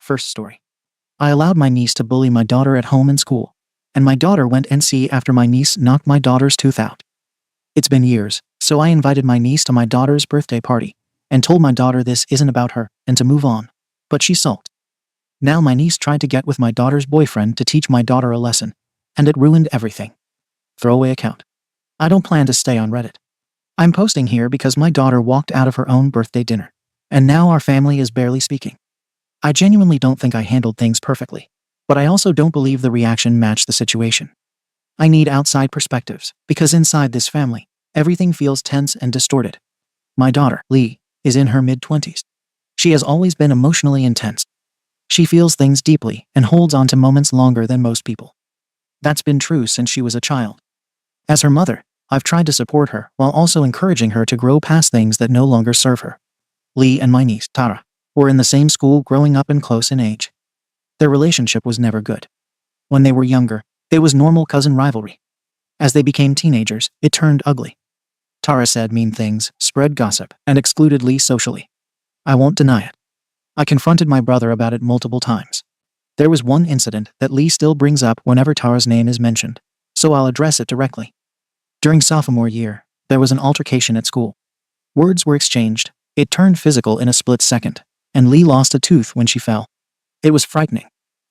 First story. I allowed my niece to bully my daughter at home and school, and my daughter went NC after my niece knocked my daughter's tooth out. It's been years, so I invited my niece to my daughter's birthday party and told my daughter this isn't about her and to move on, but she sulked. Now my niece tried to get with my daughter's boyfriend to teach my daughter a lesson, and it ruined everything. Throwaway account. I don't plan to stay on Reddit. I'm posting here because my daughter walked out of her own birthday dinner, and now our family is barely speaking. I genuinely don't think I handled things perfectly, but I also don't believe the reaction matched the situation. I need outside perspectives, because inside this family, everything feels tense and distorted. My daughter, Lee, is in her mid-20s. She has always been emotionally intense. She feels things deeply and holds on to moments longer than most people. That's been true since she was a child. As her mother, I've tried to support her while also encouraging her to grow past things that no longer serve her. Lee and my niece, Tara, were in the same school growing up and close in age. Their relationship was never good. When they were younger, it was normal cousin rivalry. As they became teenagers, it turned ugly. Tara said mean things, spread gossip, and excluded Lee socially. I won't deny it. I confronted my brother about it multiple times. There was one incident that Lee still brings up whenever Tara's name is mentioned, so I'll address it directly. During sophomore year, there was an altercation at school. Words were exchanged, it turned physical in a split second, and Lee lost a tooth when she fell. It was frightening.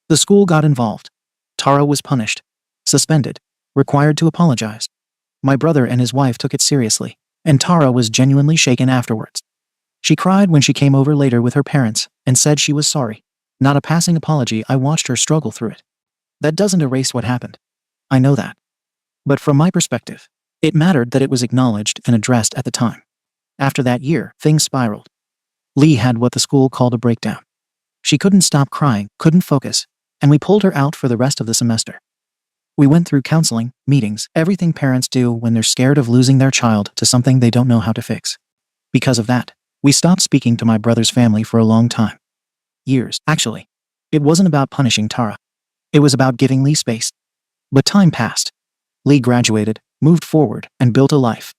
The school got involved. Tara was punished, suspended, required to apologize. My brother and his wife took it seriously, and Tara was genuinely shaken afterwards. She cried when she came over later with her parents and said she was sorry. Not a passing apology. I watched her struggle through it. That doesn't erase what happened. I know that. But from my perspective, it mattered that it was acknowledged and addressed at the time. After that year, things spiraled. Lee had what the school called a breakdown. She couldn't stop crying, couldn't focus, and we pulled her out for the rest of the semester. We went through counseling, meetings, everything parents do when they're scared of losing their child to something they don't know how to fix. Because of that, we stopped speaking to my brother's family for a long time. Years, actually. It wasn't about punishing Tara. It was about giving Lee space. But time passed. Lee graduated, moved forward, and built a life.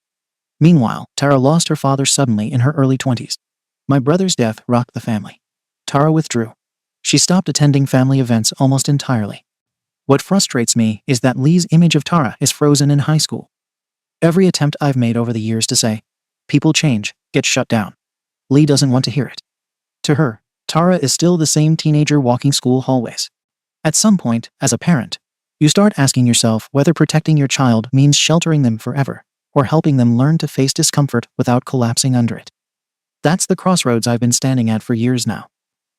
Meanwhile, Tara lost her father suddenly in her early 20s. My brother's death rocked the family. Tara withdrew. She stopped attending family events almost entirely. What frustrates me is that Lee's image of Tara is frozen in high school. Every attempt I've made over the years to say, people change, gets shut down. Lee doesn't want to hear it. To her, Tara is still the same teenager walking school hallways. At some point, as a parent, you start asking yourself whether protecting your child means sheltering them forever, or helping them learn to face discomfort without collapsing under it. That's the crossroads I've been standing at for years now.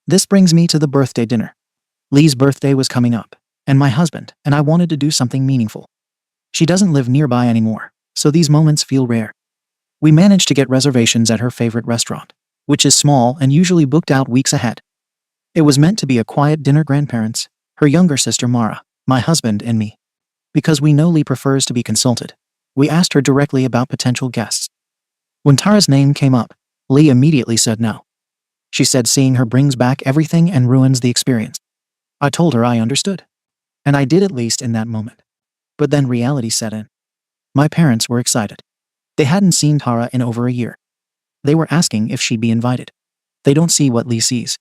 This brings me to the birthday dinner. Lee's birthday was coming up, and my husband and I wanted to do something meaningful. She doesn't live nearby anymore, so these moments feel rare. We managed to get reservations at her favorite restaurant, which is small and usually booked out weeks ahead. It was meant to be a quiet dinner. Grandparents, her younger sister Mara, my husband, and me. Because we know Lee prefers to be consulted, we asked her directly about potential guests. When Tara's name came up, Lee immediately said no. She said seeing her brings back everything and ruins the experience. I told her I understood. And I did, at least in that moment. But then reality set in. My parents were excited. They hadn't seen Tara in over a year. They were asking if she'd be invited. They don't see what Lee sees.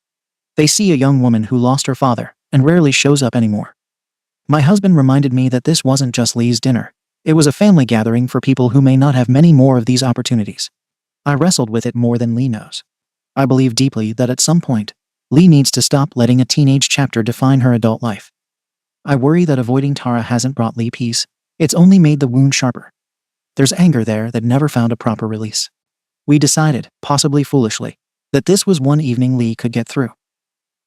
They see a young woman who lost her father and rarely shows up anymore. My husband reminded me that this wasn't just Lee's dinner. It was a family gathering for people who may not have many more of these opportunities. I wrestled with it more than Lee knows. I believe deeply that at some point, Lee needs to stop letting a teenage chapter define her adult life. I worry that avoiding Tara hasn't brought Lee peace. It's only made the wound sharper. There's anger there that never found a proper release. We decided, possibly foolishly, that this was one evening Lee could get through.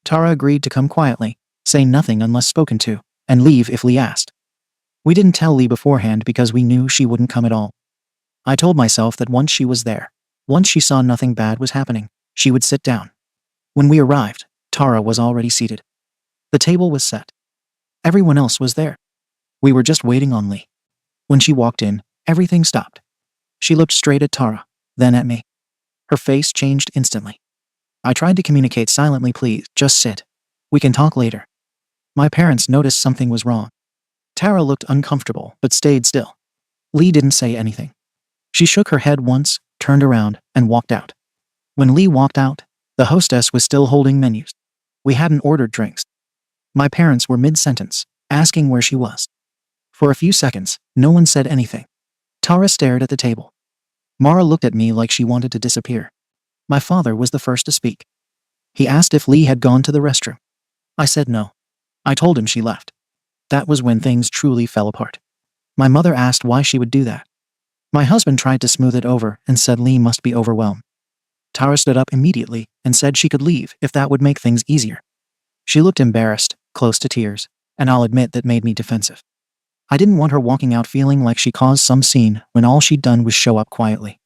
Tara agreed to come quietly, say nothing unless spoken to, and leave if Lee asked. We didn't tell Lee beforehand because we knew she wouldn't come at all. I told myself that once she was there, once she saw nothing bad was happening, she would sit down. When we arrived, Tara was already seated. The table was set. Everyone else was there. We were just waiting on Lee. When she walked in, everything stopped. She looked straight at Tara, then at me. Her face changed instantly. I tried to communicate silently, please, just sit. We can talk later. My parents noticed something was wrong. Tara looked uncomfortable, but stayed still. Lee didn't say anything. She shook her head once, turned around, and walked out. When Lee walked out, the hostess was still holding menus. We hadn't ordered drinks. My parents were mid-sentence, asking where she was. For a few seconds, no one said anything. Tara stared at the table. Mara looked at me like she wanted to disappear. My father was the first to speak. He asked if Lee had gone to the restroom. I said no. I told him she left. That was when things truly fell apart. My mother asked why she would do that. My husband tried to smooth it over and said Lee must be overwhelmed. Tara stood up immediately and said she could leave if that would make things easier. She looked embarrassed, close to tears, and I'll admit that made me defensive. I didn't want her walking out feeling like she caused some scene when all she'd done was show up quietly.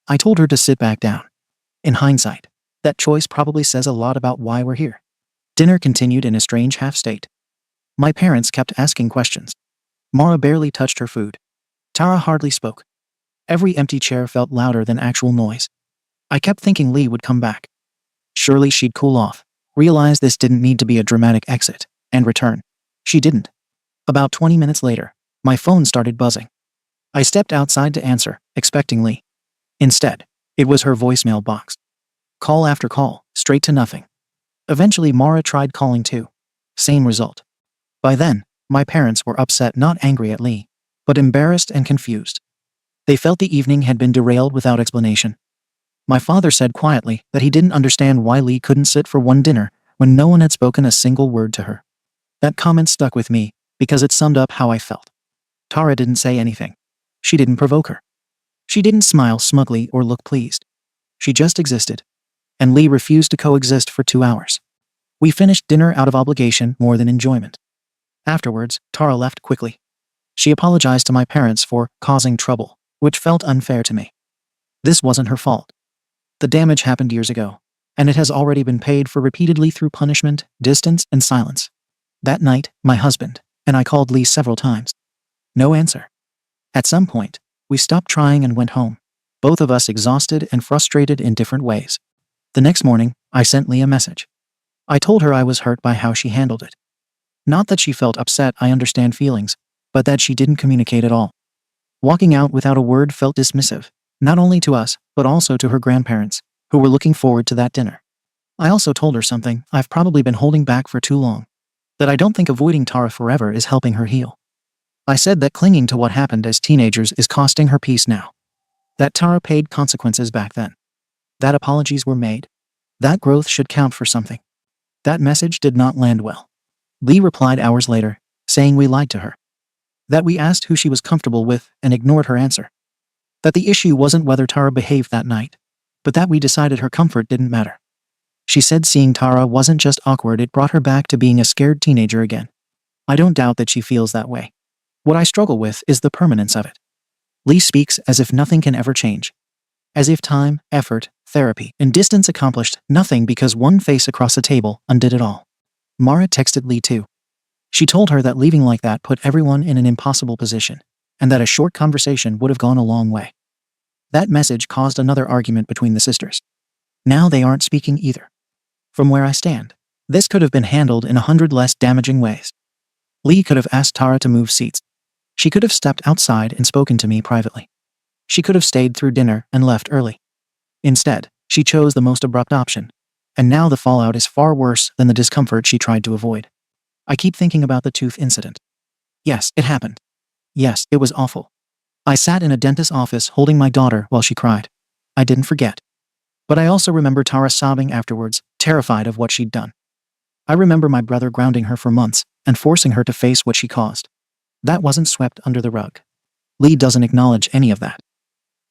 I told her to sit back down. In hindsight, that choice probably says a lot about why we're here. Dinner continued in a strange half-state. My parents kept asking questions. Mara barely touched her food. Tara hardly spoke. Every empty chair felt louder than actual noise. I kept thinking Lee would come back. Surely she'd cool off, realize this didn't need to be a dramatic exit, and return. She didn't. About 20 minutes later, my phone started buzzing. I stepped outside to answer, expecting Lee. Instead, it was her voicemail box. Call after call, straight to nothing. Eventually Mara tried calling too. Same result. By then, my parents were upset, not angry at Lee, but embarrassed and confused. They felt the evening had been derailed without explanation. My father said quietly that he didn't understand why Lee couldn't sit for one dinner when no one had spoken a single word to her. That comment stuck with me because it summed up how I felt. Tara didn't say anything. She didn't provoke her. She didn't smile smugly or look pleased. She just existed. And Lee refused to coexist for 2 hours. We finished dinner out of obligation more than enjoyment. Afterwards, Tara left quickly. She apologized to my parents for causing trouble, which felt unfair to me. This wasn't her fault. The damage happened years ago, and it has already been paid for repeatedly through punishment, distance, and silence. That night, my husband and I called Lee several times. No answer. At some point, we stopped trying and went home, both of us exhausted and frustrated in different ways. The next morning, I sent Lee a message. I told her I was hurt by how she handled it. Not that she felt upset, I understand feelings, but that she didn't communicate at all. Walking out without a word felt dismissive, not only to us, but also to her grandparents, who were looking forward to that dinner. I also told her something I've probably been holding back for too long, that I don't think avoiding Tara forever is helping her heal. I said that clinging to what happened as teenagers is costing her peace now. That Tara paid consequences back then. That apologies were made. That growth should count for something. That message did not land well. Lee replied hours later, saying we lied to her. That we asked who she was comfortable with and ignored her answer. That the issue wasn't whether Tara behaved that night, but that we decided her comfort didn't matter. She said seeing Tara wasn't just awkward, it brought her back to being a scared teenager again. I don't doubt that she feels that way. What I struggle with is the permanence of it. Lee speaks as if nothing can ever change. As if time, effort, therapy, and distance accomplished nothing because one face across the table undid it all. Mara texted Lee too. She told her that leaving like that put everyone in an impossible position, and that a short conversation would have gone a long way. That message caused another argument between the sisters. Now they aren't speaking either. From where I stand, this could have been handled in 100 less damaging ways. Lee could have asked Tara to move seats. She could have stepped outside and spoken to me privately. She could have stayed through dinner and left early. Instead, she chose the most abrupt option, and now the fallout is far worse than the discomfort she tried to avoid. I keep thinking about the tooth incident. Yes, it happened. Yes, it was awful. I sat in a dentist's office holding my daughter while she cried. I didn't forget. But I also remember Tara sobbing afterwards, terrified of what she'd done. I remember my brother grounding her for months and forcing her to face what she caused. That wasn't swept under the rug. Lee doesn't acknowledge any of that.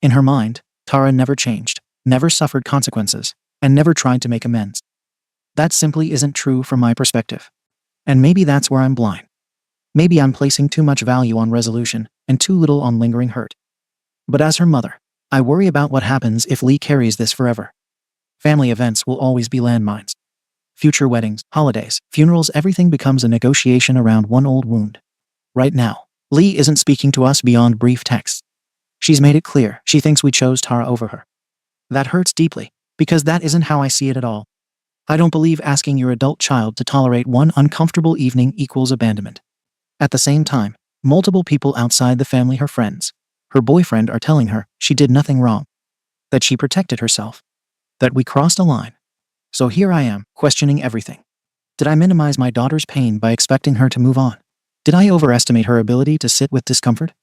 In her mind, Tara never changed, never suffered consequences, and never tried to make amends. That simply isn't true from my perspective. And maybe that's where I'm blind. Maybe I'm placing too much value on resolution and too little on lingering hurt. But as her mother, I worry about what happens if Lee carries this forever. Family events will always be landmines. Future weddings, holidays, funerals, everything becomes a negotiation around one old wound. Right now, Lee isn't speaking to us beyond brief texts. She's made it clear she thinks we chose Tara over her. That hurts deeply, because that isn't how I see it at all. I don't believe asking your adult child to tolerate one uncomfortable evening equals abandonment. At the same time, multiple people outside the family, her friends, her boyfriend, are telling her she did nothing wrong, that she protected herself, that we crossed a line. So here I am, questioning everything. Did I minimize my daughter's pain by expecting her to move on? Did I overestimate her ability to sit with discomfort?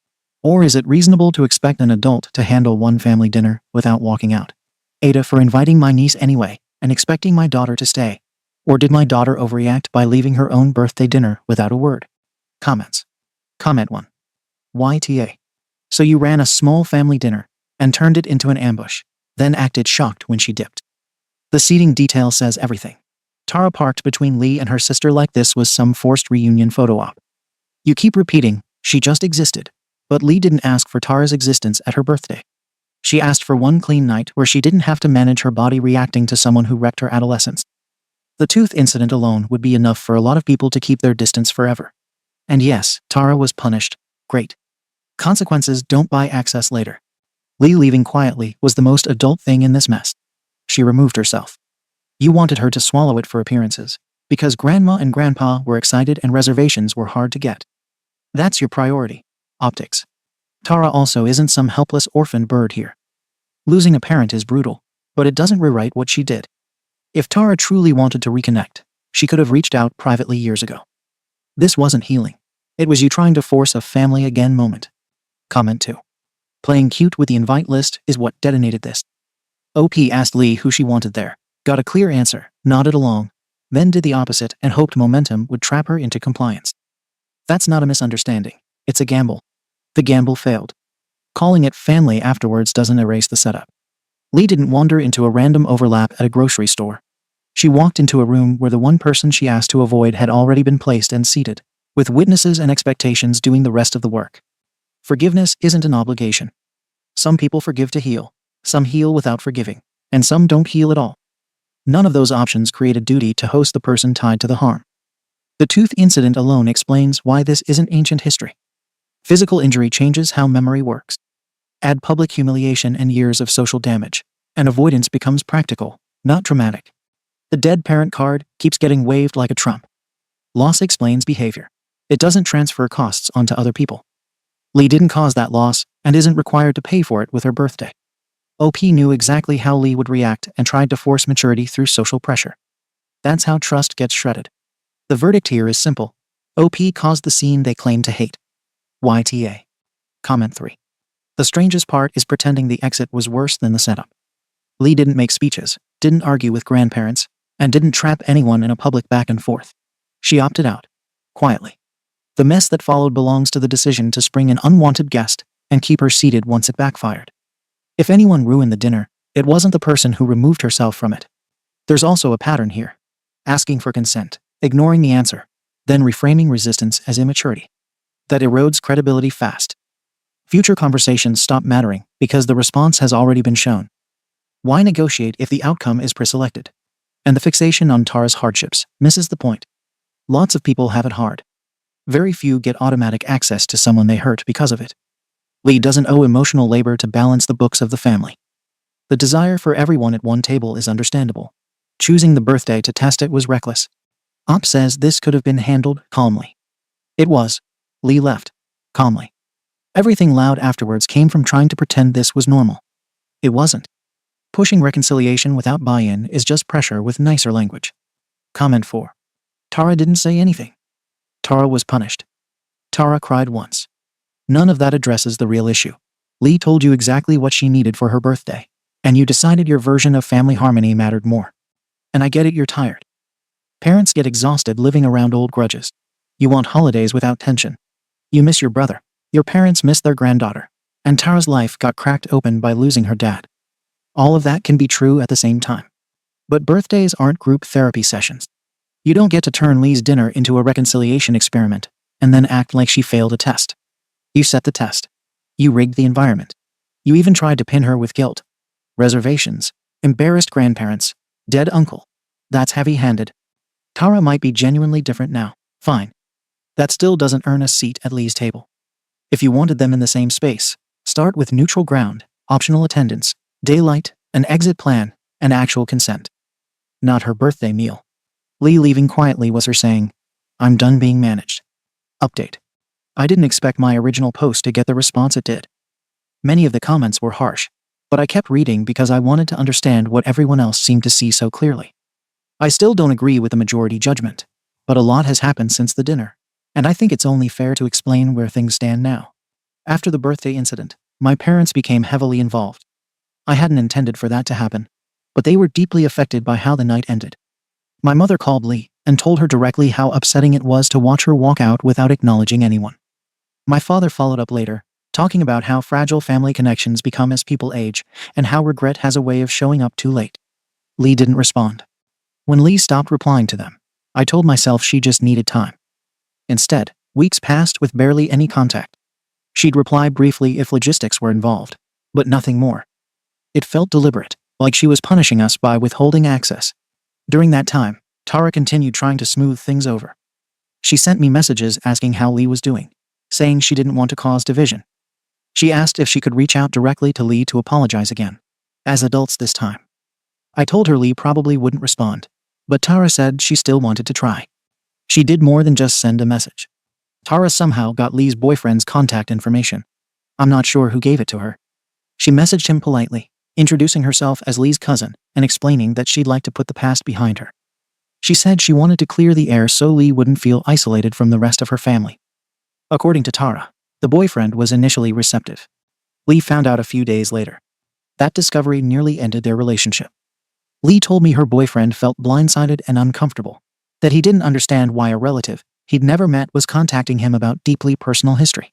Or is it reasonable to expect an adult to handle one family dinner without walking out? Ada for inviting my niece anyway and expecting my daughter to stay. Or did my daughter overreact by leaving her own birthday dinner without a word? Comments. Comment 1. YTA. So you ran a small family dinner and turned it into an ambush, then acted shocked when she dipped. The seating detail says everything. Tara parked between Lee and her sister like this was some forced reunion photo op. You keep repeating, she just existed. But Lee didn't ask for Tara's existence at her birthday. She asked for one clean night where she didn't have to manage her body reacting to someone who wrecked her adolescence. The tooth incident alone would be enough for a lot of people to keep their distance forever. And yes, Tara was punished. Great. Consequences don't buy access later. Lee leaving quietly was the most adult thing in this mess. She removed herself. You wanted her to swallow it for appearances, because Grandma and Grandpa were excited and reservations were hard to get. That's your priority. Optics. Tara also isn't some helpless orphan bird here. Losing a parent is brutal, but it doesn't rewrite what she did. If Tara truly wanted to reconnect, she could have reached out privately years ago. This wasn't healing. It was you trying to force a family again moment. Comment 2. Playing cute with the invite list is what detonated this. OP asked Lee who she wanted there, got a clear answer, nodded along, then did the opposite and hoped momentum would trap her into compliance. That's not a misunderstanding. It's a gamble. The gamble failed. Calling it family afterwards doesn't erase the setup. Lee didn't wander into a random overlap at a grocery store. She walked into a room where the one person she asked to avoid had already been placed and seated, with witnesses and expectations doing the rest of the work. Forgiveness isn't an obligation. Some people forgive to heal, some heal without forgiving, and some don't heal at all. None of those options create a duty to host the person tied to the harm. The tooth incident alone explains why this isn't ancient history. Physical injury changes how memory works. Add public humiliation and years of social damage, and avoidance becomes practical, not traumatic. The dead parent card keeps getting waved like a trump. Loss explains behavior. It doesn't transfer costs onto other people. Lee didn't cause that loss and isn't required to pay for it with her birthday. OP knew exactly how Lee would react and tried to force maturity through social pressure. That's how trust gets shredded. The verdict here is simple. OP caused the scene they claim to hate. YTA. Comment 3. The strangest part is pretending the exit was worse than the setup. Lee didn't make speeches, didn't argue with grandparents, and didn't trap anyone in a public back and forth. She opted out. Quietly. The mess that followed belongs to the decision to spring an unwanted guest and keep her seated once it backfired. If anyone ruined the dinner, it wasn't the person who removed herself from it. There's also a pattern here. Asking for consent, ignoring the answer, then reframing resistance as immaturity. That erodes credibility fast. Future conversations stop mattering because the response has already been shown. Why negotiate if the outcome is preselected? And the fixation on Tara's hardships misses the point. Lots of people have it hard. Very few get automatic access to someone they hurt because of it. Lee doesn't owe emotional labor to balance the books of the family. The desire for everyone at one table is understandable. Choosing the birthday to test it was reckless. OP says this could have been handled calmly. It was. Lee left. Calmly. Everything loud afterwards came from trying to pretend this was normal. It wasn't. Pushing reconciliation without buy-in is just pressure with nicer language. Comment 4. Tara didn't say anything. Tara was punished. Tara cried once. None of that addresses the real issue. Lee told you exactly what she needed for her birthday, and you decided your version of family harmony mattered more. And I get it, you're tired. Parents get exhausted living around old grudges. You want holidays without tension. You miss your brother. Your parents miss their granddaughter. And Tara's life got cracked open by losing her dad. All of that can be true at the same time. But birthdays aren't group therapy sessions. You don't get to turn Lee's dinner into a reconciliation experiment and then act like she failed a test. You set the test. You rigged the environment. You even tried to pin her with guilt. Reservations. Embarrassed grandparents. Dead uncle. That's heavy-handed. Tara might be genuinely different now. Fine. That still doesn't earn a seat at Lee's table. If you wanted them in the same space, start with neutral ground, optional attendance, daylight, an exit plan, and actual consent. Not her birthday meal. Lee leaving quietly was her saying, "I'm done being managed." Update. I didn't expect my original post to get the response it did. Many of the comments were harsh, but I kept reading because I wanted to understand what everyone else seemed to see so clearly. I still don't agree with the majority judgment, but a lot has happened since the dinner, and I think it's only fair to explain where things stand now. After the birthday incident, my parents became heavily involved. I hadn't intended for that to happen, but they were deeply affected by how the night ended. My mother called Lee and told her directly how upsetting it was to watch her walk out without acknowledging anyone. My father followed up later, talking about how fragile family connections become as people age and how regret has a way of showing up too late. Lee didn't respond. When Lee stopped replying to them, I told myself she just needed time. Instead, weeks passed with barely any contact. She'd reply briefly if logistics were involved, but nothing more. It felt deliberate, like she was punishing us by withholding access. During that time, Tara continued trying to smooth things over. She sent me messages asking how Lee was doing, saying she didn't want to cause division. She asked if she could reach out directly to Lee to apologize again, as adults this time. I told her Lee probably wouldn't respond, but Tara said she still wanted to try. She did more than just send a message. Tara somehow got Lee's boyfriend's contact information. I'm not sure who gave it to her. She messaged him politely, introducing herself as Lee's cousin and explaining that she'd like to put the past behind her. She said she wanted to clear the air so Lee wouldn't feel isolated from the rest of her family. According to Tara, the boyfriend was initially receptive. Lee found out a few days later. That discovery nearly ended their relationship. Lee told me her boyfriend felt blindsided and uncomfortable, that he didn't understand why a relative he'd never met was contacting him about deeply personal history.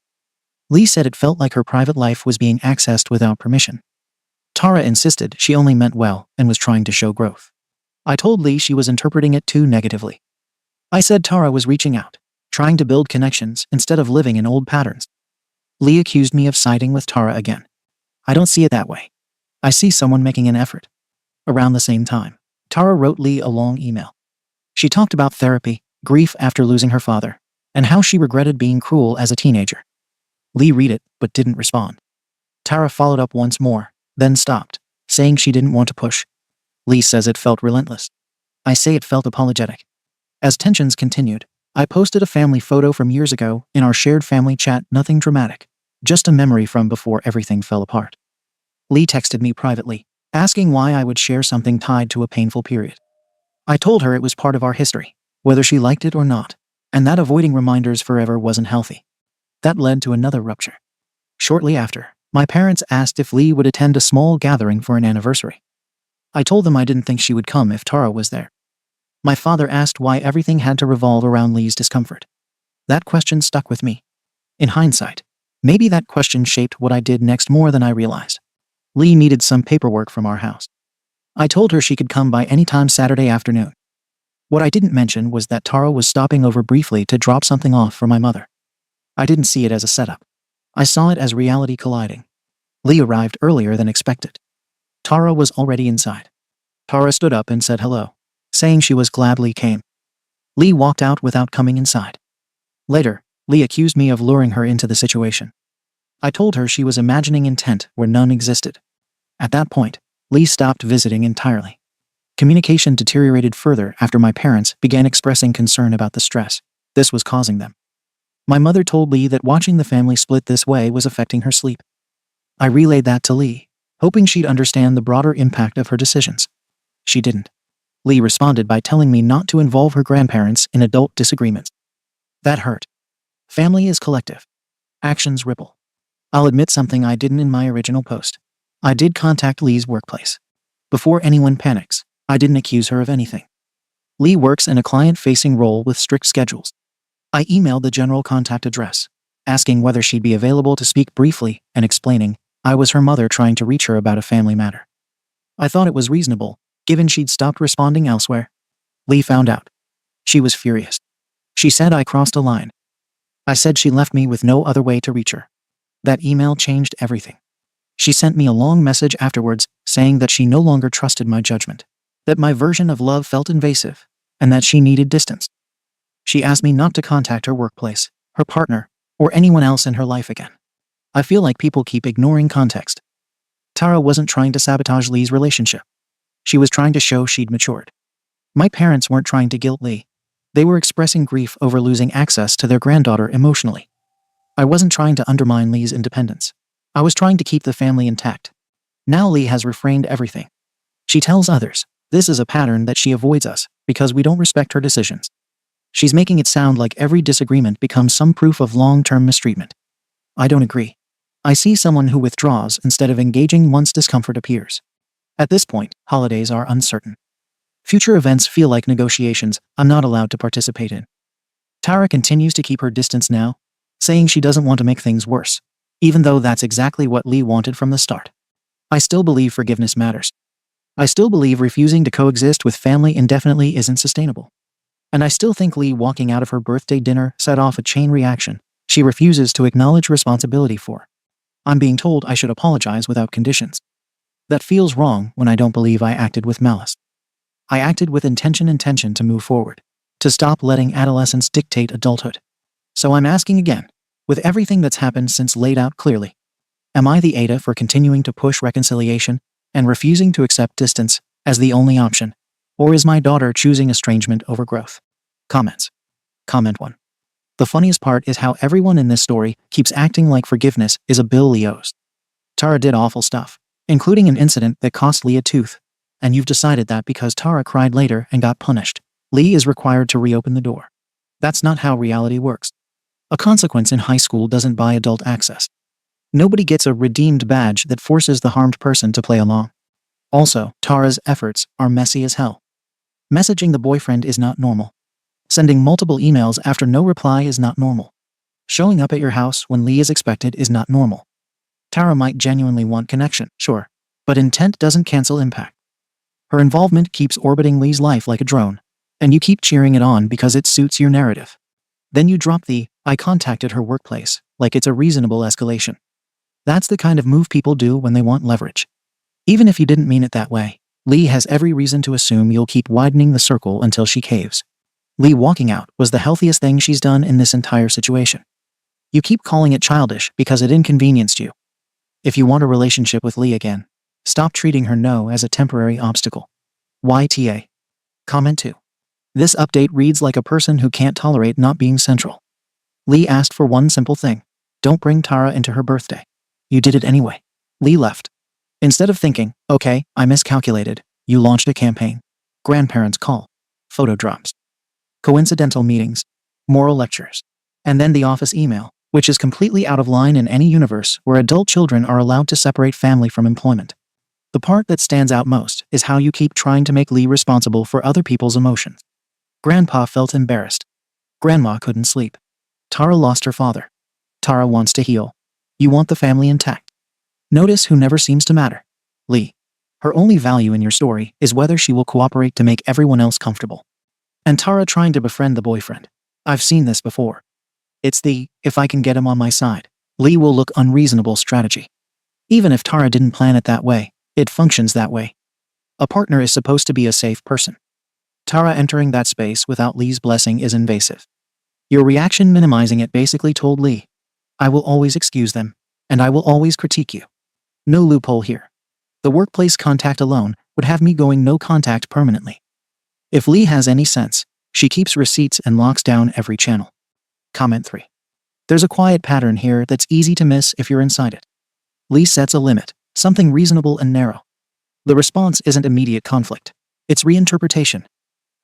Lee said it felt like her private life was being accessed without permission. Tara insisted she only meant well and was trying to show growth. I told Lee she was interpreting it too negatively. I said Tara was reaching out, trying to build connections instead of living in old patterns. Lee accused me of siding with Tara again. I don't see it that way. I see someone making an effort. Around the same time, Tara wrote Lee a long email. She talked about therapy, grief after losing her father, and how she regretted being cruel as a teenager. Lee read it, but didn't respond. Tara followed up once more, then stopped, saying she didn't want to push. Lee says it felt relentless. I say it felt apologetic. As tensions continued, I posted a family photo from years ago in our shared family chat, nothing dramatic, just a memory from before everything fell apart. Lee texted me privately, asking why I would share something tied to a painful period. I told her it was part of our history, whether she liked it or not, and that avoiding reminders forever wasn't healthy. That led to another rupture. Shortly after, my parents asked if Lee would attend a small gathering for an anniversary. I told them I didn't think she would come if Tara was there. My father asked why everything had to revolve around Lee's discomfort. That question stuck with me. In hindsight, maybe that question shaped what I did next more than I realized. Lee needed some paperwork from our house. I told her she could come by any time Saturday afternoon. What I didn't mention was that Tara was stopping over briefly to drop something off for my mother. I didn't see it as a setup. I saw it as reality colliding. Lee arrived earlier than expected. Tara was already inside. Tara stood up and said hello, saying she was glad Lee came. Lee walked out without coming inside. Later, Lee accused me of luring her into the situation. I told her she was imagining intent where none existed. At that point, Lee stopped visiting entirely. Communication deteriorated further after my parents began expressing concern about the stress this was causing them. My mother told Lee that watching the family split this way was affecting her sleep. I relayed that to Lee, hoping she'd understand the broader impact of her decisions. She didn't. Lee responded by telling me not to involve her grandparents in adult disagreements. That hurt. Family is collective. Actions ripple. I'll admit something I didn't in my original post. I did contact Lee's workplace. Before anyone panics, I didn't accuse her of anything. Lee works in a client-facing role with strict schedules. I emailed the general contact address, asking whether she'd be available to speak briefly and explaining I was her mother trying to reach her about a family matter. I thought it was reasonable, given she'd stopped responding elsewhere. Lee found out. She was furious. She said I crossed a line. I said she left me with no other way to reach her. That email changed everything. She sent me a long message afterwards saying that she no longer trusted my judgment, that my version of love felt invasive, and that she needed distance. She asked me not to contact her workplace, her partner, or anyone else in her life again. I feel like people keep ignoring context. Tara wasn't trying to sabotage Lee's relationship. She was trying to show she'd matured. My parents weren't trying to guilt Lee. They were expressing grief over losing access to their granddaughter emotionally. I wasn't trying to undermine Lee's independence. I was trying to keep the family intact. Now Lee has refrained everything. She tells others, this is a pattern that she avoids us, because we don't respect her decisions. She's making it sound like every disagreement becomes some proof of long-term mistreatment. I don't agree. I see someone who withdraws instead of engaging once discomfort appears. At this point, holidays are uncertain. Future events feel like negotiations I'm not allowed to participate in. Tara continues to keep her distance now, saying she doesn't want to make things worse, even though that's exactly what Lee wanted from the start. I still believe forgiveness matters. I still believe refusing to coexist with family indefinitely isn't sustainable. And I still think Lee walking out of her birthday dinner set off a chain reaction she refuses to acknowledge responsibility for. I'm being told I should apologize without conditions. That feels wrong when I don't believe I acted with malice. I acted with intention to move forward, to stop letting adolescence dictate adulthood. So I'm asking again, with everything that's happened since laid out clearly, am I the Ada for continuing to push reconciliation and refusing to accept distance as the only option? Or is my daughter choosing estrangement over growth? Comments. Comment 1. The funniest part is how everyone in this story keeps acting like forgiveness is a bill Lee owes. Tara did awful stuff, including an incident that cost Lee a tooth, and you've decided that because Tara cried later and got punished, Lee is required to reopen the door. That's not how reality works. A consequence in high school doesn't buy adult access. Nobody gets a redeemed badge that forces the harmed person to play along. Also, Tara's efforts are messy as hell. Messaging the boyfriend is not normal. Sending multiple emails after no reply is not normal. Showing up at your house when Lee is expected is not normal. Tara might genuinely want connection, sure, but intent doesn't cancel impact. Her involvement keeps orbiting Lee's life like a drone, and you keep cheering it on because it suits your narrative. Then you drop the, I contacted her workplace, like it's a reasonable escalation. That's the kind of move people do when they want leverage. Even if you didn't mean it that way, Lee has every reason to assume you'll keep widening the circle until she caves. Lee walking out was the healthiest thing she's done in this entire situation. You keep calling it childish because it inconvenienced you. If you want a relationship with Lee again, stop treating her no as a temporary obstacle. YTA. Comment 2. This update reads like a person who can't tolerate not being central. Lee asked for one simple thing. Don't bring Tara into her birthday. You did it anyway. Lee left. Instead of thinking, okay, I miscalculated, you launched a campaign. Grandparents call. Photo drops. Coincidental meetings. Moral lectures. And then the office email, which is completely out of line in any universe where adult children are allowed to separate family from employment. The part that stands out most is how you keep trying to make Lee responsible for other people's emotions. Grandpa felt embarrassed. Grandma couldn't sleep. Tara lost her father. Tara wants to heal. You want the family intact. Notice who never seems to matter. Lee. Her only value in your story is whether she will cooperate to make everyone else comfortable. And Tara trying to befriend the boyfriend. I've seen this before. It's the, if I can get him on my side, Lee will look unreasonable strategy. Even if Tara didn't plan it that way, it functions that way. A partner is supposed to be a safe person. Tara entering that space without Lee's blessing is invasive. Your reaction minimizing it basically told Lee, I will always excuse them, and I will always critique you. No loophole here. The workplace contact alone would have me going no contact permanently. If Lee has any sense, she keeps receipts and locks down every channel. Comment 3. There's a quiet pattern here that's easy to miss if you're inside it. Lee sets a limit, something reasonable and narrow. The response isn't immediate conflict. It's reinterpretation.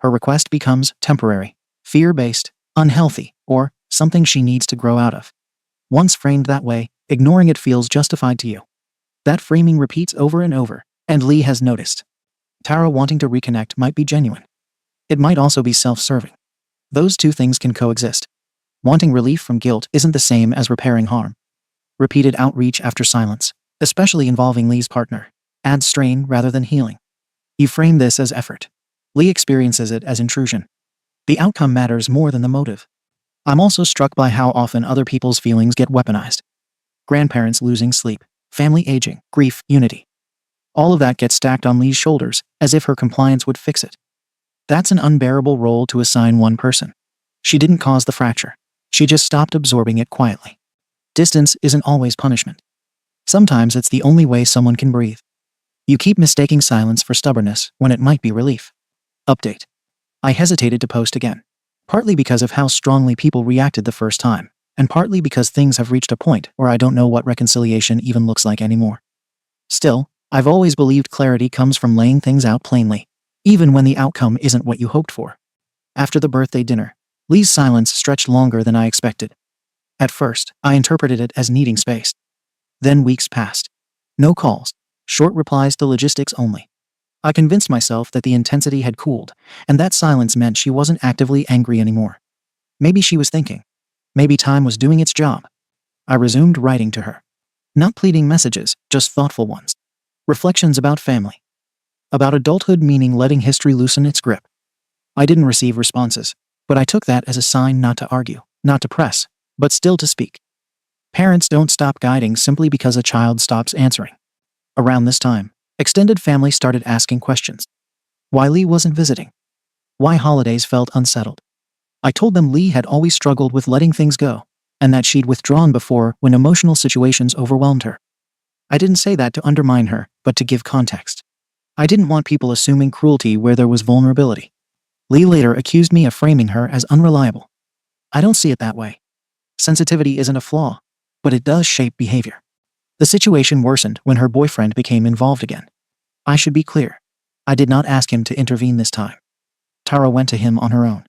Her request becomes temporary, fear-based, unhealthy, or something she needs to grow out of. Once framed that way, ignoring it feels justified to you. That framing repeats over and over, and Lee has noticed. Tara wanting to reconnect might be genuine. It might also be self-serving. Those two things can coexist. Wanting relief from guilt isn't the same as repairing harm. Repeated outreach after silence, especially involving Lee's partner, adds strain rather than healing. You frame this as effort. Lee experiences it as intrusion. The outcome matters more than the motive. I'm also struck by how often other people's feelings get weaponized. Grandparents losing sleep, family aging, grief, unity. All of that gets stacked on Lee's shoulders, as if her compliance would fix it. That's an unbearable role to assign one person. She didn't cause the fracture. She just stopped absorbing it quietly. Distance isn't always punishment. Sometimes it's the only way someone can breathe. You keep mistaking silence for stubbornness when it might be relief. Update. I hesitated to post again. Partly because of how strongly people reacted the first time, and partly because things have reached a point where I don't know what reconciliation even looks like anymore. Still, I've always believed clarity comes from laying things out plainly, even when the outcome isn't what you hoped for. After the birthday dinner, Lee's silence stretched longer than I expected. At first, I interpreted it as needing space. Then weeks passed. No calls, short replies to logistics only. I convinced myself that the intensity had cooled, and that silence meant she wasn't actively angry anymore. Maybe she was thinking. Maybe time was doing its job. I resumed writing to her. Not pleading messages, just thoughtful ones. Reflections about family. About adulthood, meaning letting history loosen its grip. I didn't receive responses, but I took that as a sign not to argue, not to press, but still to speak. Parents don't stop guiding simply because a child stops answering. Around this time, extended family started asking questions. Why Lee wasn't visiting? Why holidays felt unsettled? I told them Lee had always struggled with letting things go, and that she'd withdrawn before when emotional situations overwhelmed her. I didn't say that to undermine her, but to give context. I didn't want people assuming cruelty where there was vulnerability. Lee later accused me of framing her as unreliable. I don't see it that way. Sensitivity isn't a flaw, but it does shape behavior. The situation worsened when her boyfriend became involved again. I should be clear. I did not ask him to intervene this time. Tara went to him on her own.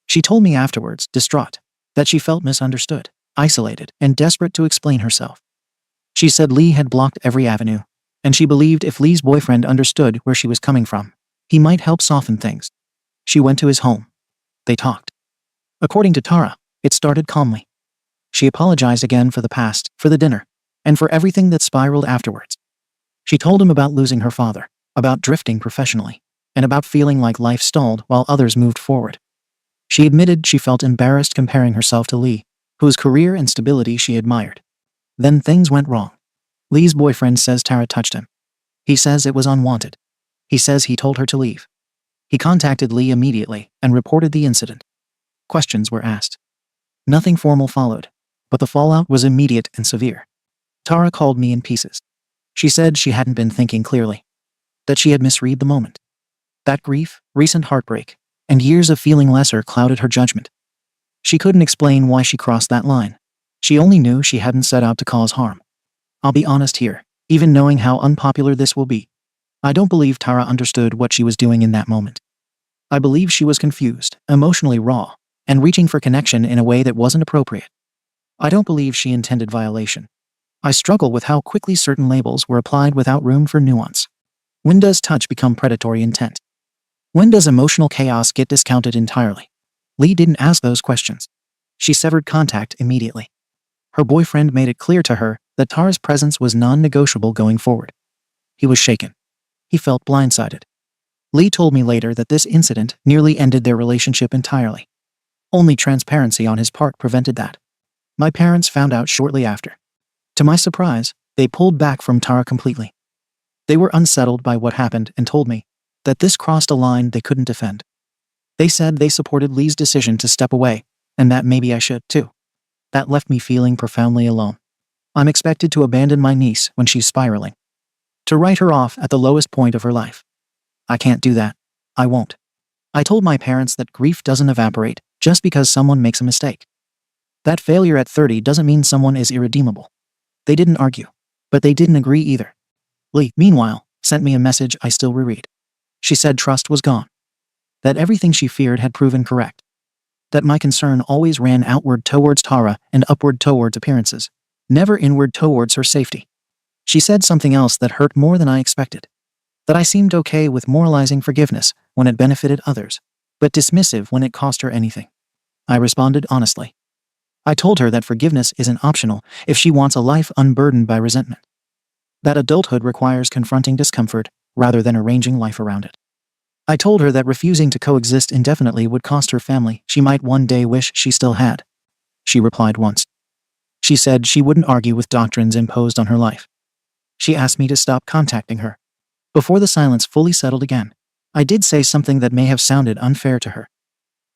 She told me afterwards, distraught, that she felt misunderstood, isolated, and desperate to explain herself. She said Lee had blocked every avenue, and she believed if Lee's boyfriend understood where she was coming from, he might help soften things. She went to his home. They talked. According to Tara, it started calmly. She apologized again for the past, for the dinner, and for everything that spiraled afterwards. She told him about losing her father, about drifting professionally, and about feeling like life stalled while others moved forward. She admitted she felt embarrassed comparing herself to Lee, whose career and stability she admired. Then things went wrong. Lee's boyfriend says Tara touched him. He says it was unwanted. He says he told her to leave. He contacted Lee immediately and reported the incident. Questions were asked. Nothing formal followed, but the fallout was immediate and severe. Tara called me in pieces. She said she hadn't been thinking clearly, that she had misread the moment. That grief, recent heartbreak, and years of feeling lesser clouded her judgment. She couldn't explain why she crossed that line. She only knew she hadn't set out to cause harm. I'll be honest here, even knowing how unpopular this will be. I don't believe Tara understood what she was doing in that moment. I believe she was confused, emotionally raw, and reaching for connection in a way that wasn't appropriate. I don't believe she intended violation. I struggle with how quickly certain labels were applied without room for nuance. When does touch become predatory intent? When does emotional chaos get discounted entirely? Lee didn't ask those questions. She severed contact immediately. Her boyfriend made it clear to her that Tara's presence was non-negotiable going forward. He was shaken. He felt blindsided. Lee told me later that this incident nearly ended their relationship entirely. Only transparency on his part prevented that. My parents found out shortly after. To my surprise, they pulled back from Tara completely. They were unsettled by what happened and told me that this crossed a line they couldn't defend. They said they supported Lee's decision to step away, and that maybe I should, too. That left me feeling profoundly alone. I'm expected to abandon my niece when she's spiraling. To write her off at the lowest point of her life. I can't do that. I won't. I told my parents that grief doesn't evaporate just because someone makes a mistake. That failure at 30 doesn't mean someone is irredeemable. They didn't argue, but they didn't agree either. Lee, meanwhile, sent me a message I still reread. She said trust was gone. That everything she feared had proven correct. That my concern always ran outward towards Tara and upward towards appearances, never inward towards her safety. She said something else that hurt more than I expected. That I seemed okay with moralizing forgiveness when it benefited others, but dismissive when it cost her anything. I responded honestly. I told her that forgiveness isn't optional if she wants a life unburdened by resentment. That adulthood requires confronting discomfort rather than arranging life around it. I told her that refusing to coexist indefinitely would cost her family she might one day wish she still had. She replied once. She said she wouldn't argue with doctrines imposed on her life. She asked me to stop contacting her. Before the silence fully settled again, I did say something that may have sounded unfair to her.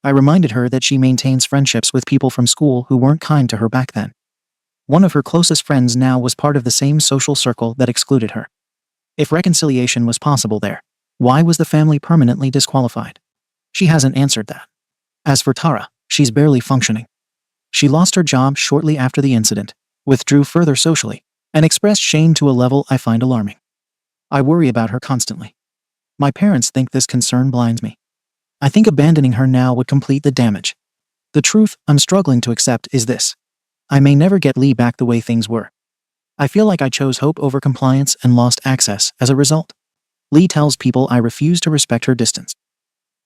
I reminded her that she maintains friendships with people from school who weren't kind to her back then. One of her closest friends now was part of the same social circle that excluded her. If reconciliation was possible there, why was the family permanently disqualified? She hasn't answered that. As for Tara, she's barely functioning. She lost her job shortly after the incident, withdrew further socially, and expressed shame to a level I find alarming. I worry about her constantly. My parents think this concern blinds me. I think abandoning her now would complete the damage. The truth I'm struggling to accept is this. I may never get Lee back the way things were. I feel like I chose hope over compliance and lost access as a result. Lee tells people I refuse to respect her distance.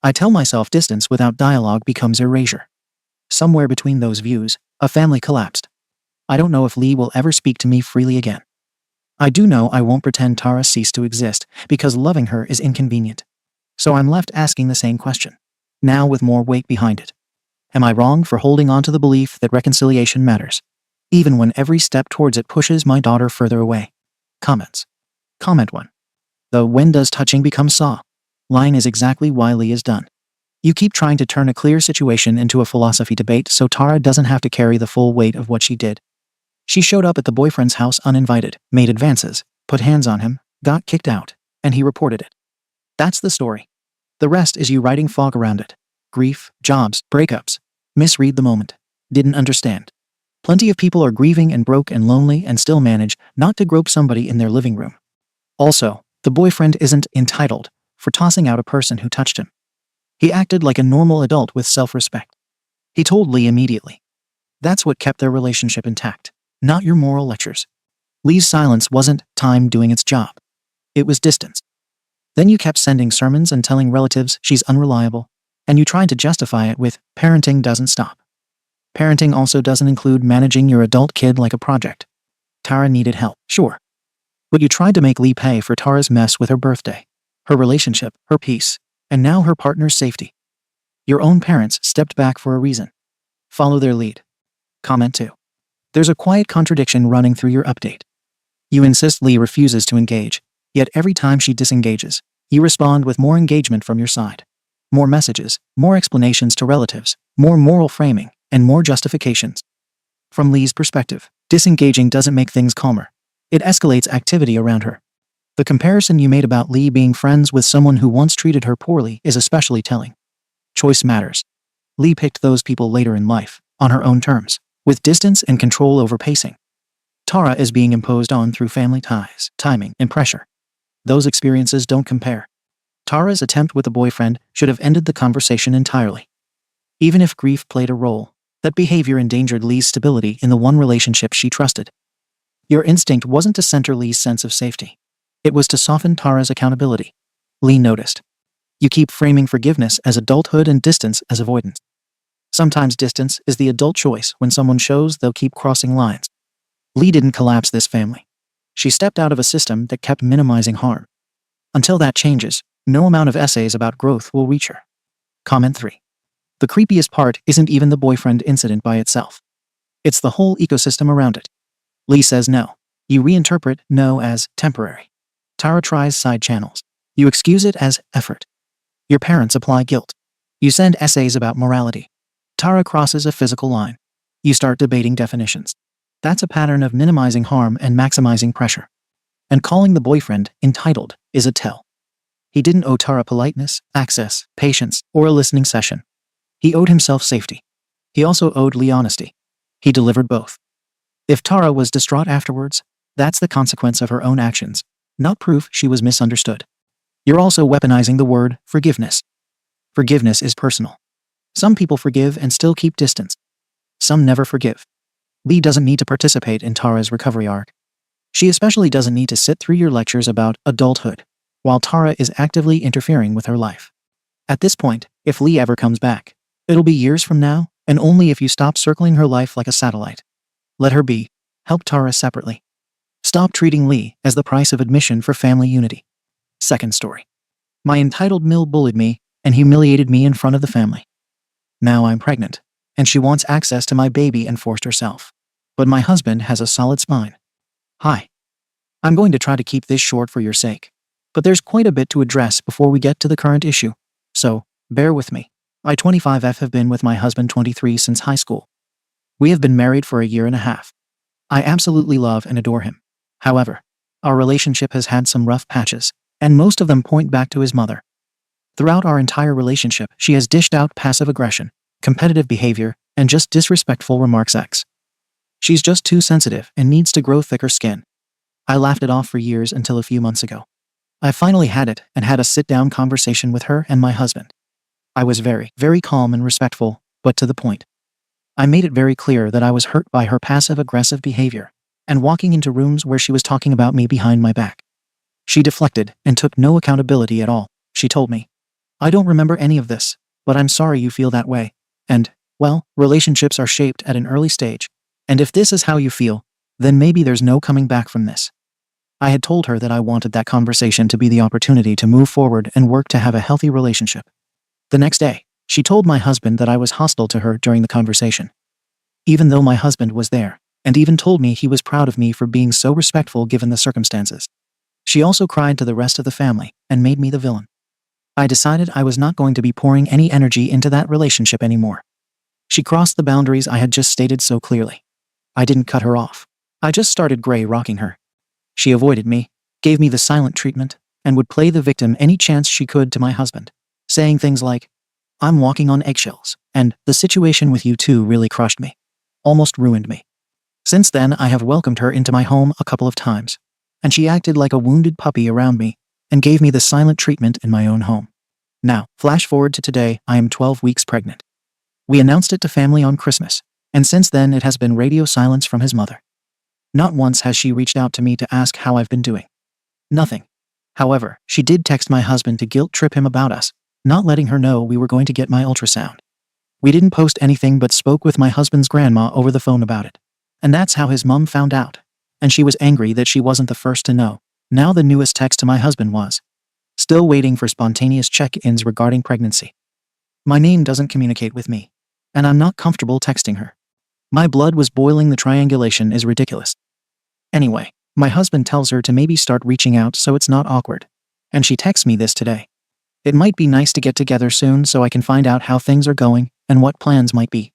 I tell myself distance without dialogue becomes erasure. Somewhere between those views, a family collapsed. I don't know if Lee will ever speak to me freely again. I do know I won't pretend Tara ceased to exist, because loving her is inconvenient. So I'm left asking the same question, now with more weight behind it. Am I wrong for holding on to the belief that reconciliation matters, even when every step towards it pushes my daughter further away? Comments. Comment 1. The when does touching become saw? Line is exactly why Lee is done. You keep trying to turn a clear situation into a philosophy debate so Tara doesn't have to carry the full weight of what she did. She showed up at the boyfriend's house uninvited, made advances, put hands on him, got kicked out, and he reported it. That's the story. The rest is you writing fog around it. Grief, jobs, breakups. Misread the moment. Didn't understand. Plenty of people are grieving and broke and lonely and still manage not to grope somebody in their living room. Also, the boyfriend isn't entitled for tossing out a person who touched him. He acted like a normal adult with self-respect. He told Lee immediately. That's what kept their relationship intact, not your moral lectures. Lee's silence wasn't time doing its job. It was distance. Then you kept sending sermons and telling relatives she's unreliable, and you tried to justify it with parenting doesn't stop. Parenting also doesn't include managing your adult kid like a project. Tara needed help, sure. But you tried to make Lee pay for Tara's mess with her birthday, her relationship, her peace, and now her partner's safety. Your own parents stepped back for a reason. Follow their lead. Comment 2. There's a quiet contradiction running through your update. You insist Lee refuses to engage, yet every time she disengages, you respond with more engagement from your side. More messages, more explanations to relatives, more moral framing, and more justifications. From Lee's perspective, disengaging doesn't make things calmer. It escalates activity around her. The comparison you made about Lee being friends with someone who once treated her poorly is especially telling. Choice matters. Lee picked those people later in life, on her own terms, with distance and control over pacing. Tara is being imposed on through family ties, timing, and pressure. Those experiences don't compare. Tara's attempt with the boyfriend should have ended the conversation entirely. Even if grief played a role, that behavior endangered Lee's stability in the one relationship she trusted. Your instinct wasn't to center Lee's sense of safety. It was to soften Tara's accountability. Lee noticed. You keep framing forgiveness as adulthood and distance as avoidance. Sometimes distance is the adult choice when someone shows they'll keep crossing lines. Lee didn't collapse this family. She stepped out of a system that kept minimizing harm. Until that changes, no amount of essays about growth will reach her. Comment 3. The creepiest part isn't even the boyfriend incident by itself. It's the whole ecosystem around it. Lee says no. You reinterpret no as temporary. Tara tries side channels. You excuse it as effort. Your parents apply guilt. You send essays about morality. Tara crosses a physical line. You start debating definitions. That's a pattern of minimizing harm and maximizing pressure. And calling the boyfriend entitled is a tell. He didn't owe Tara politeness, access, patience, or a listening session. He owed himself safety. He also owed Lee honesty. He delivered both. If Tara was distraught afterwards, that's the consequence of her own actions, not proof she was misunderstood. You're also weaponizing the word forgiveness. Forgiveness is personal. Some people forgive and still keep distance. Some never forgive. Lee doesn't need to participate in Tara's recovery arc. She especially doesn't need to sit through your lectures about adulthood, while Tara is actively interfering with her life. At this point, if Lee ever comes back, it'll be years from now, and only if you stop circling her life like a satellite. Let her be. Help Tara separately. Stop treating Lee as the price of admission for family unity. Second story. My entitled Mill bullied me and humiliated me in front of the family. Now I'm pregnant, and she wants access to my baby and forced herself. But my husband has a solid spine. Hi. I'm going to try to keep this short for your sake, but there's quite a bit to address before we get to the current issue, so bear with me. I 25F have been with my husband 23 since high school. We have been married for a year and a half. I absolutely love and adore him. However, our relationship has had some rough patches, and most of them point back to his mother. Throughout our entire relationship, she has dished out passive aggression, competitive behavior, and just disrespectful remarks. She's just too sensitive and needs to grow thicker skin. I laughed it off for years until a few months ago. I finally had it and had a sit-down conversation with her and my husband. I was very, very calm and respectful, but to the point. I made it very clear that I was hurt by her passive-aggressive behavior and walking into rooms where she was talking about me behind my back. She deflected and took no accountability at all. She told me, "I don't remember any of this, but I'm sorry you feel that way. And, well, relationships are shaped at an early stage. And if this is how you feel, then maybe there's no coming back from this." I had told her that I wanted that conversation to be the opportunity to move forward and work to have a healthy relationship. The next day, she told my husband that I was hostile to her during the conversation. Even though my husband was there, and even told me he was proud of me for being so respectful given the circumstances. She also cried to the rest of the family and made me the villain. I decided I was not going to be pouring any energy into that relationship anymore. She crossed the boundaries I had just stated so clearly. I didn't cut her off. I just started gray rocking her. She avoided me, gave me the silent treatment, and would play the victim any chance she could to my husband, saying things like, "I'm walking on eggshells," and "the situation with you two really crushed me. Almost ruined me." Since then, I have welcomed her into my home a couple of times, and she acted like a wounded puppy around me and gave me the silent treatment in my own home. Now, flash forward to today, I am 12 weeks pregnant. We announced it to family on Christmas, and since then it has been radio silence from his mother. Not once has she reached out to me to ask how I've been doing. Nothing. However, she did text my husband to guilt trip him about us, not letting her know we were going to get my ultrasound. We didn't post anything but spoke with my husband's grandma over the phone about it. And that's how his mom found out. And she was angry that she wasn't the first to know. Now the newest text to my husband was, "Still waiting for spontaneous check-ins regarding pregnancy. My name doesn't communicate with me, and I'm not comfortable texting her. My blood was boiling. The triangulation is ridiculous." Anyway, my husband tells her to maybe start reaching out so it's not awkward. And she texts me this today. "It might be nice to get together soon so I can find out how things are going and what plans might be.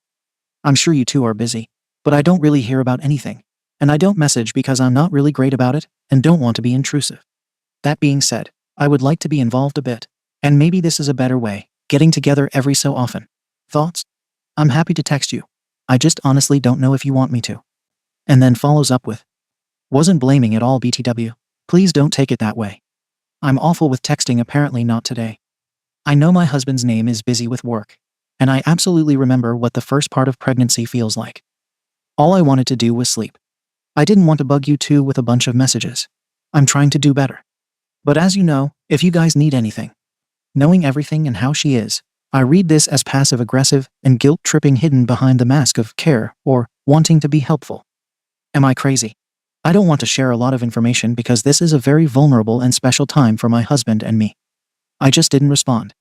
I'm sure you two are busy, but I don't really hear about anything. And I don't message because I'm not really great about it and don't want to be intrusive. That being said, I would like to be involved a bit, and maybe this is a better way, getting together every so often. Thoughts? I'm happy to text you. I just honestly don't know if you want me to." And then follows up with, "Wasn't blaming at all, BTW. Please don't take it that way. I'm awful with texting, apparently not today. I know my husband's name is busy with work, and I absolutely remember what the first part of pregnancy feels like. All I wanted to do was sleep. I didn't want to bug you two with a bunch of messages. I'm trying to do better. But as you know, if you guys need anything, knowing everything and how she is, I read this as passive-aggressive and guilt-tripping hidden behind the mask of care or wanting to be helpful. Am I crazy? I don't want to share a lot of information because this is a very vulnerable and special time for my husband and me. I just didn't respond.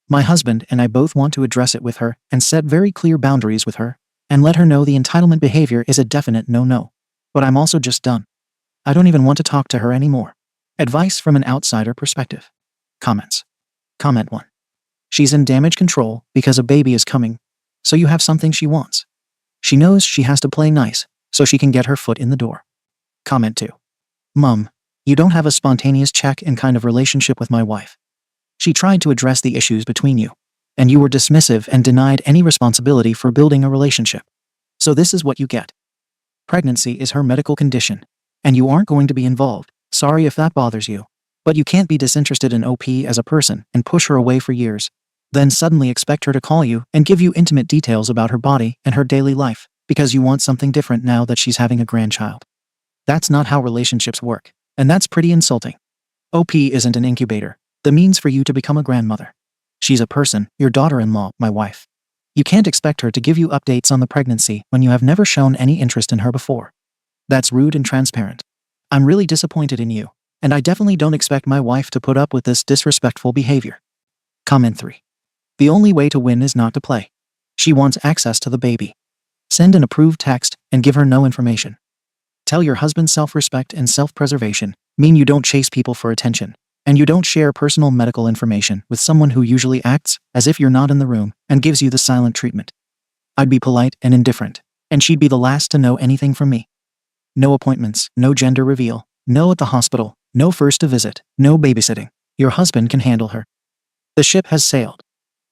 My husband and I both want to address it with her and set very clear boundaries with her and let her know the entitlement behavior is a definite no-no. But I'm also just done. I don't even want to talk to her anymore. Advice from an outsider perspective. Comments. Comment 1. She's in damage control because a baby is coming, so you have something she wants. She knows she has to play nice so she can get her foot in the door. Comment 2. Mum, you don't have a spontaneous check-in kind of relationship with my wife. She tried to address the issues between you, and you were dismissive and denied any responsibility for building a relationship. So this is what you get. Pregnancy is her medical condition, and you aren't going to be involved. Sorry if that bothers you. But you can't be disinterested in OP as a person and push her away for years, then suddenly expect her to call you and give you intimate details about her body and her daily life because you want something different now that she's having a grandchild. That's not how relationships work, and that's pretty insulting. OP isn't an incubator, the means for you to become a grandmother. She's a person, your daughter-in-law, my wife. You can't expect her to give you updates on the pregnancy when you have never shown any interest in her before. That's rude and transparent. I'm really disappointed in you, and I definitely don't expect my wife to put up with this disrespectful behavior. Comment 3. The only way to win is not to play. She wants access to the baby. Send an approved text and give her no information. Tell your husband self-respect and self-preservation mean you don't chase people for attention, and you don't share personal medical information with someone who usually acts as if you're not in the room and gives you the silent treatment. I'd be polite and indifferent, and she'd be the last to know anything from me. No appointments, no gender reveal, no at the hospital, no first to visit, no babysitting. Your husband can handle her. The ship has sailed.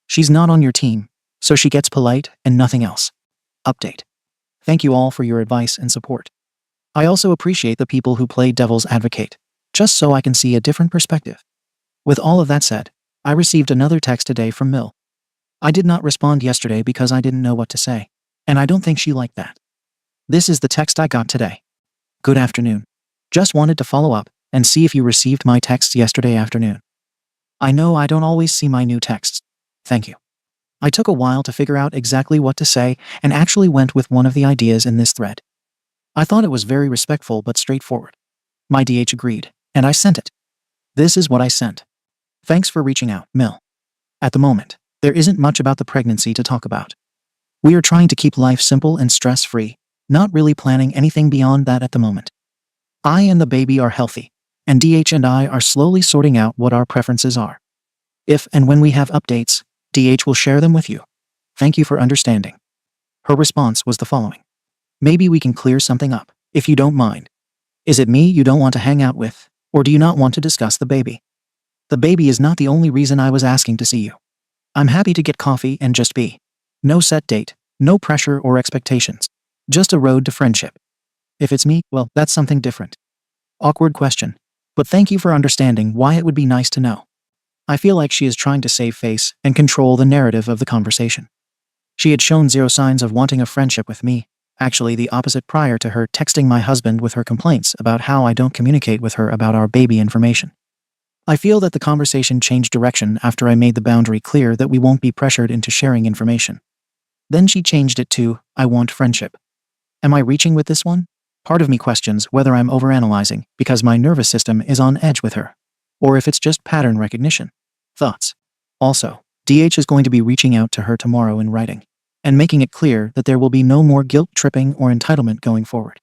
She's not on your team, so she gets polite and nothing else. Update. Thank you all for your advice and support. I also appreciate the people who play devil's advocate. just so I can see a different perspective. With all of that said, I received another text today from Mill. I did not respond yesterday because I didn't know what to say, and I don't think she liked that. This is the text I got today. Good afternoon. Just wanted to follow up and see if you received my texts yesterday afternoon. I know I don't always see my new texts. Thank you. I took a while to figure out exactly what to say and actually went with one of the ideas in this thread. I thought it was very respectful but straightforward. My DH agreed, and I sent it. This is what I sent. Thanks for reaching out, Mill. At the moment, there isn't much about the pregnancy to talk about. We are trying to keep life simple and stress-free, not really planning anything beyond that at the moment. I and the baby are healthy, and DH and I are slowly sorting out what our preferences are. If and when we have updates, DH will share them with you. Thank you for understanding. Her response was the following. Maybe we can clear something up, if you don't mind. Is it me you don't want to hang out with, or do you not want to discuss the baby? The baby is not the only reason I was asking to see you. I'm happy to get coffee and just be. No set date, no pressure or expectations. Just a road to friendship. If it's me, well, that's something different. Awkward question. But thank you for understanding why it would be nice to know. I feel like she is trying to save face and control the narrative of the conversation. She had shown zero signs of wanting a friendship with me, actually the opposite prior to her texting my husband with her complaints about how I don't communicate with her about our baby information. I feel that the conversation changed direction after I made the boundary clear that we won't be pressured into sharing information. Then she changed it to, I want friendship. Am I reaching with this one? Part of me questions whether I'm overanalyzing because my nervous system is on edge with her, or if it's just pattern recognition. Thoughts? Also, DH is going to be reaching out to her tomorrow in writing, and making it clear that there will be no more guilt-tripping or entitlement going forward.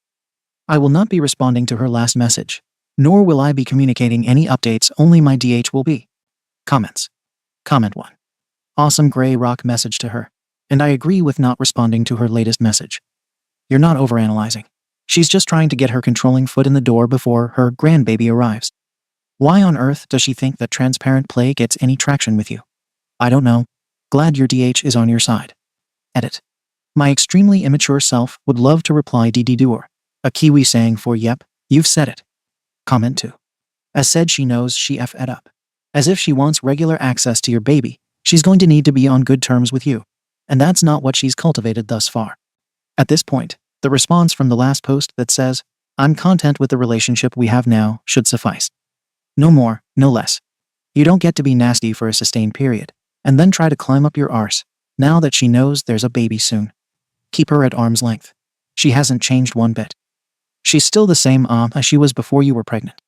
I will not be responding to her last message, nor will I be communicating any updates, only my DH will be. Comments. Comment 1. Awesome gray rock message to her, and I agree with not responding to her latest message. You're not overanalyzing. She's just trying to get her controlling foot in the door before her grandbaby arrives. Why on earth does she think that transparent play gets any traction with you? I don't know. Glad your DH is on your side. Edit. My extremely immature self would love to reply DD-doer, a Kiwi saying for yep, you've said it. Comment 2. As said, she knows she F'd up. As if she wants regular access to your baby, she's going to need to be on good terms with you. And that's not what she's cultivated thus far. At this point, the response from the last post that says, I'm content with the relationship we have now should suffice. No more, no less. You don't get to be nasty for a sustained period, and then try to climb up your arse, now that she knows there's a baby soon. Keep her at arm's length. She hasn't changed one bit. She's still the same as she was before you were pregnant.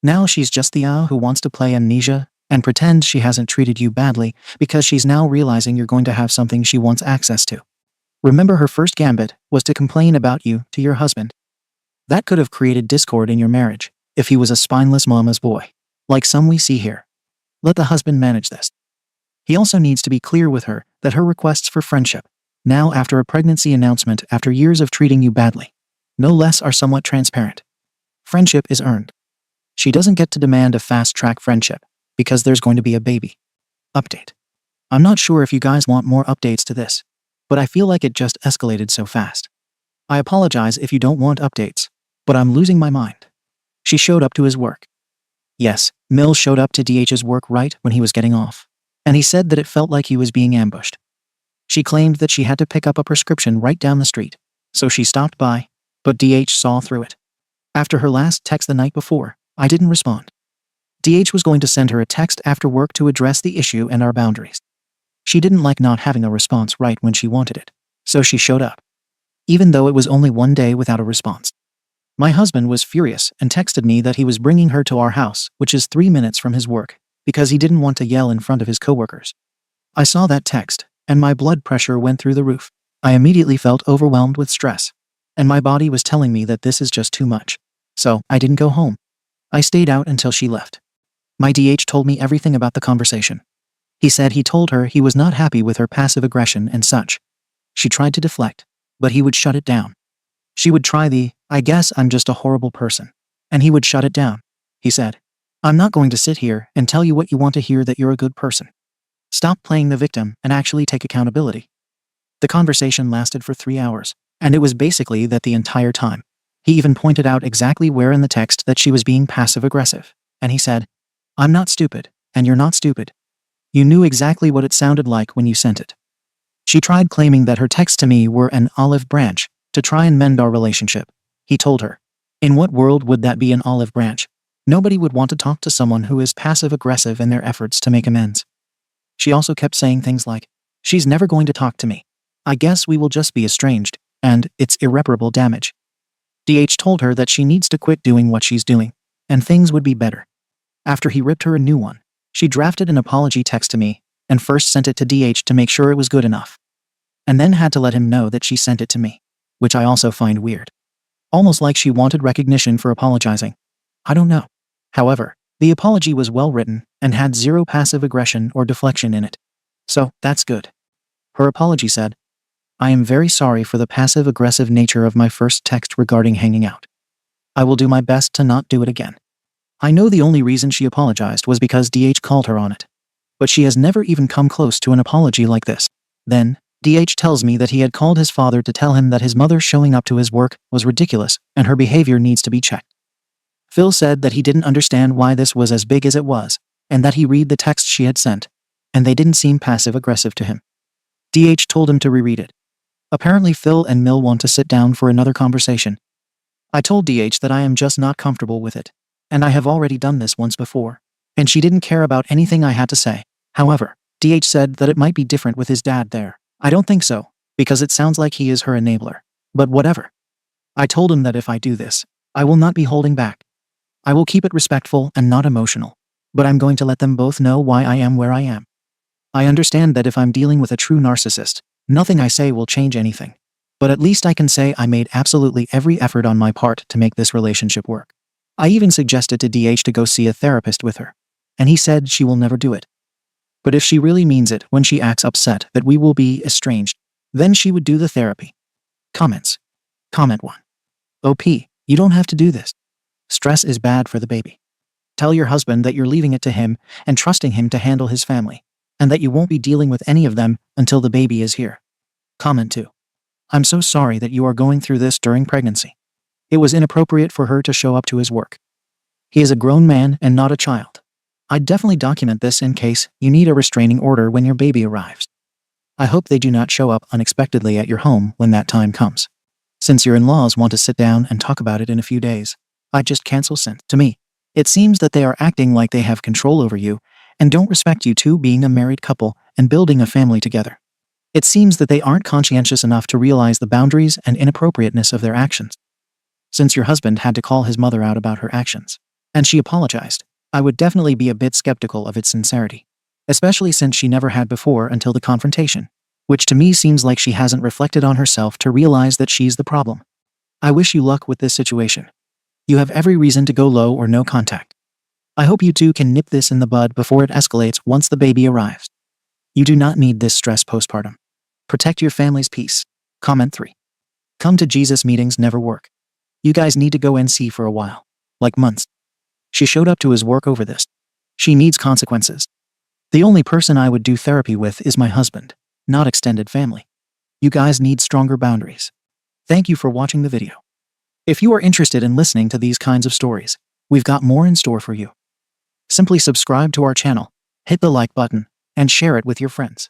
Now she's just the who wants to play amnesia and pretend she hasn't treated you badly because she's now realizing you're going to have something she wants access to. Remember, her first gambit was to complain about you to your husband. That could have created discord in your marriage if he was a spineless mama's boy, like some we see here. Let the husband manage this. He also needs to be clear with her that her requests for friendship, now after a pregnancy announcement after years of treating you badly, no less, are somewhat transparent. Friendship is earned. She doesn't get to demand a fast-track friendship because there's going to be a baby. Update. I'm not sure if you guys want more updates to this, but I feel like it just escalated so fast. I apologize if you don't want updates, but I'm losing my mind. She showed up to his work. Yes, Mill showed up to DH's work right when he was getting off, and he said that it felt like he was being ambushed. She claimed that she had to pick up a prescription right down the street, so she stopped by, but DH saw through it. After her last text the night before, I didn't respond. DH was going to send her a text after work to address the issue and our boundaries. She didn't like not having a response right when she wanted it, so she showed up, even though it was only one day without a response. My husband was furious and texted me that he was bringing her to our house, which is 3 minutes from his work, because he didn't want to yell in front of his coworkers. I saw that text, and my blood pressure went through the roof. I immediately felt overwhelmed with stress, and my body was telling me that this is just too much. So, I didn't go home. I stayed out until she left. My DH told me everything about the conversation. He said he told her he was not happy with her passive aggression and such. She tried to deflect, but he would shut it down. She would try the, I guess I'm just a horrible person, and he would shut it down. He said, I'm not going to sit here and tell you what you want to hear, that you're a good person. Stop playing the victim and actually take accountability. The conversation lasted for 3 hours, and it was basically that the entire time. He even pointed out exactly where in the text that she was being passive-aggressive. And he said, "I'm not stupid, and you're not stupid. You knew exactly what it sounded like when you sent it." She tried claiming that her texts to me were an olive branch to try and mend our relationship. He told her, "In what world would that be an olive branch? Nobody would want to talk to someone who is passive-aggressive in their efforts to make amends." She also kept saying things like, "She's never going to talk to me. I guess we will just be estranged, and it's irreparable damage." DH told her that she needs to quit doing what she's doing, and things would be better. After he ripped her a new one, she drafted an apology text to me, and first sent it to DH to make sure it was good enough. And then had to let him know that she sent it to me, which I also find weird. Almost like she wanted recognition for apologizing. I don't know. However, the apology was well written and had zero passive aggression or deflection in it. So, that's good. Her apology said, "I am very sorry for the passive-aggressive nature of my first text regarding hanging out. I will do my best to not do it again." I know the only reason she apologized was because DH called her on it. But she has never even come close to an apology like this. Then, DH tells me that he had called his father to tell him that his mother showing up to his work was ridiculous and her behavior needs to be checked. Phil said that he didn't understand why this was as big as it was, and that he read the text she had sent, and they didn't seem passive-aggressive to him. DH told him to reread it. Apparently Phil and Mill want to sit down for another conversation. I told DH that I am just not comfortable with it, and I have already done this once before, and she didn't care about anything I had to say. However, DH said that it might be different with his dad there. I don't think so, because it sounds like he is her enabler. But whatever. I told him that if I do this, I will not be holding back. I will keep it respectful and not emotional, but I'm going to let them both know why I am where I am. I understand that if I'm dealing with a true narcissist, nothing I say will change anything. But at least I can say I made absolutely every effort on my part to make this relationship work. I even suggested to DH to go see a therapist with her, and he said she will never do it. But if she really means it when she acts upset that we will be estranged, then she would do the therapy. Comments. Comment 1. OP, you don't have to do this. Stress is bad for the baby. Tell your husband that you're leaving it to him and trusting him to handle his family, and that you won't be dealing with any of them until the baby is here. Comment 2. I'm so sorry that you are going through this during pregnancy. It was inappropriate for her to show up to his work. He is a grown man and not a child. I'd definitely document this in case you need a restraining order when your baby arrives. I hope they do not show up unexpectedly at your home when that time comes. Since your in-laws want to sit down and talk about it in a few days, I'd just cancel sent. To me, it seems that they are acting like they have control over you and don't respect you two being a married couple and building a family together. It seems that they aren't conscientious enough to realize the boundaries and inappropriateness of their actions. Since your husband had to call his mother out about her actions, and she apologized, I would definitely be a bit skeptical of its sincerity, especially since she never had before until the confrontation, which to me seems like she hasn't reflected on herself to realize that she's the problem. I wish you luck with this situation. You have every reason to go low or no contact. I hope you two can nip this in the bud before it escalates once the baby arrives. You do not need this stress postpartum. Protect your family's peace. Comment 3. Come to Jesus meetings never work. You guys need to go NC for a while. Like months. She showed up to his work over this. She needs consequences. The only person I would do therapy with is my husband, not extended family. You guys need stronger boundaries. Thank you for watching the video. If you are interested in listening to these kinds of stories, we've got more in store for you. Simply subscribe to our channel, hit the like button, and share it with your friends.